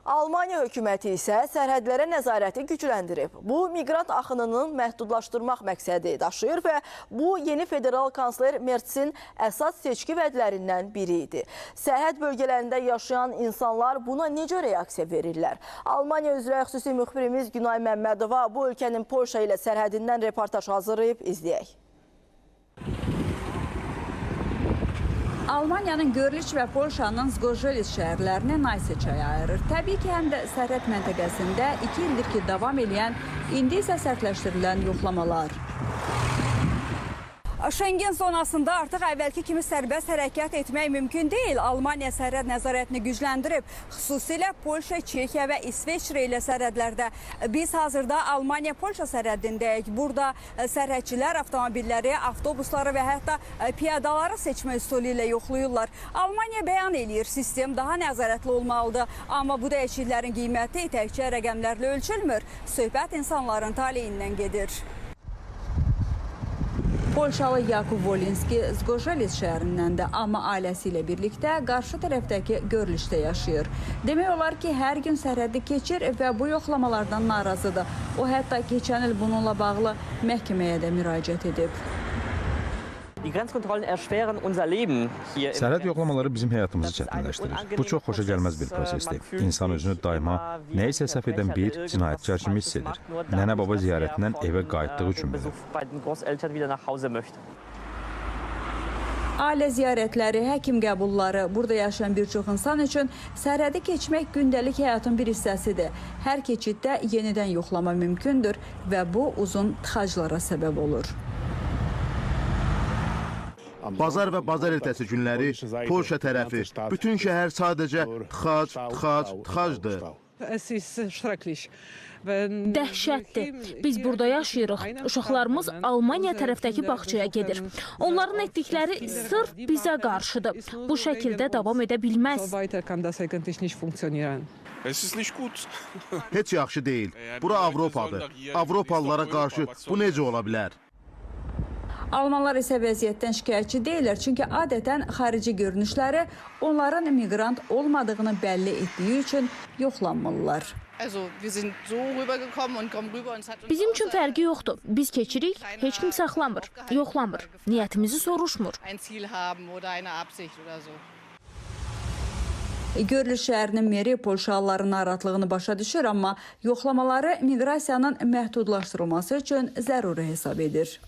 Almaniya hökuməti isə sərhədlərə nəzarəti gücləndirib. Bu, miqrant axınının məhdudlaşdırmaq məqsədi daşıyır və bu, yeni federal kansler Mertzin əsas seçki vədlərindən biri idi. Sərhəd bölgələrində yaşayan insanlar buna necə reaksiya verirlər? Almaniya üzrə xüsusi müxbirimiz Günay Məmmədova bu ölkənin Polşa ilə sərhədindən reportaj hazırlayıb, izləyək. Almaniyanın Görliç və Polşanın Zgorzelis şəhərlərini Nayse çayı ayırır. Təbii ki, həm də sərhəd məntəqəsində 2 ildir ki, davam edən, indi isə sərtləşdirilən yoxlamalar. Şengen zonasında artıq əvvəlki kimi sərbəst hərəkət etmək mümkün deyil. Almaniya sərhəd nəzarətini gücləndirib. Xüsusilə Polşa, Çekiya və İsveçrə ilə sərhədlərdə. Biz hazırda Almaniya-Polşa sərhədindəyik. Burada sərhədçilər avtomobilləri, avtobusları və hətta piyadaları seçmə üsulu ilə yoxlayırlar. Almaniya bəyan eləyir, sistem daha nəzarətli olmalıdır. Amma bu dəyişikliklərin qiyməti təkcə rəqəmlərlə ölçülmür. Söhbət insanların taleyindən gedir. Polşalı Yakub Volinski Zgorzelis şəhərindəndir, amma ailəsi ilə birlikdə qarşı tərəfdəki Görlişdə yaşayır. Demək olar ki, hər gün sərhəddi keçir və bu yoxlamalardan narazıdır. O, hətta keçən il bununla bağlı məhkəməyə də müraciət edib. Sərhəd yoxlamaları bizim həyatımızı çətinləşdirir. Bu çox xoşa gəlməz bir prosesdir. İnsan özünü daima nə isə səhv edən bir cinayətkar kimi hiss edir. Nənə-baba ziyarətindən evə qayıtdığı üçün belə. Ailə ziyarətləri, həkim qəbulları, burada yaşayan bir çox insan üçün sərhədi keçmək gündəlik həyatın bir hissəsidir. Hər keçiddə yenidən yoxlama mümkündür və bu uzun tıxaclara səbəb olur. Bazar və bazar ertəsi günləri Polşa tərəfi, bütün şəhər sadəcə tıxacdır. Dəhşətdir. Biz burada yaşayırıq. Uşaqlarımız Almaniya tərəfdəki bağçaya gedir. Onların etdikləri sırf bizə qarşıdır. Bu şəkildə davam edə bilməz. Heç yaxşı deyil. Bura Avropadır. Avropalılara qarşı bu necə ola bilər? Almanlar isə vəziyyətdən şikayətçi deyirlər, çünki adətən xarici görünüşləri onların miqrant olmadığını bəlli etdiyi üçün yoxlanmırlar. Bizim üçün fərqi yoxdur. Biz keçirik, heç kim saxlamır, yoxlamır, niyyətimizi soruşmur. Görliç şəhərinin meri Polşalıların narahatlığını başa düşür, amma yoxlamaları miqrasiyanın məhdudlaşdırılması üçün zəruri hesab edir.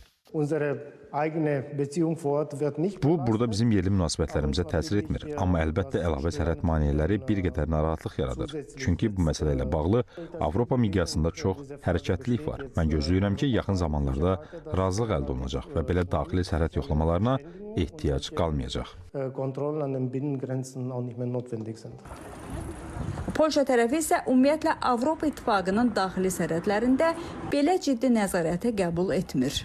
Bu, burada bizim yerli münasibətlərimizə təsir etmir. Amma əlbəttə əlavə sərhəd maneələri bir qədər narahatlıq yaradır. Çünki bu məsələ ilə bağlı Avropa miqyasında çox hərəkətlilik var. Mən gözləyirəm ki, yaxın zamanlarda razılıq əldə olunacaq və belə daxili sərhəd yoxlamalarına ehtiyac qalmayacaq. Polşa tərəfi isə ümumiyyətlə Avropa İttifaqının daxili sərhədlərində belə ciddi nəzarəti qəbul etmir.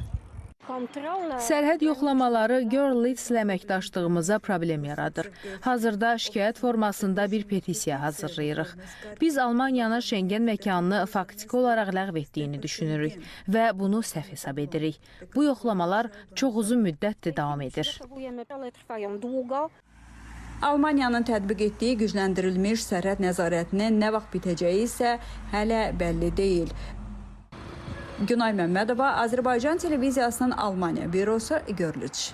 Sərhəd yoxlamaları Görliç ilə əməkdaşlığımıza problem yaradır. Hazırda şikayət formasında bir petisiya hazırlayırıq. Biz Almaniyanın Şengen məkanını faktiki olaraq ləğv etdiyini düşünürük və bunu səhv hesab edirik. Bu yoxlamalar çox uzun müddətdir davam edir. Almaniyanın tətbiq etdiyi gücləndirilmiş sərhəd nəzarətinin nə vaxt bitəcəyi isə hələ bəlli deyil. Günay Məmmədova, Azərbaycan televiziyasının Almaniya bürosu, Görliç.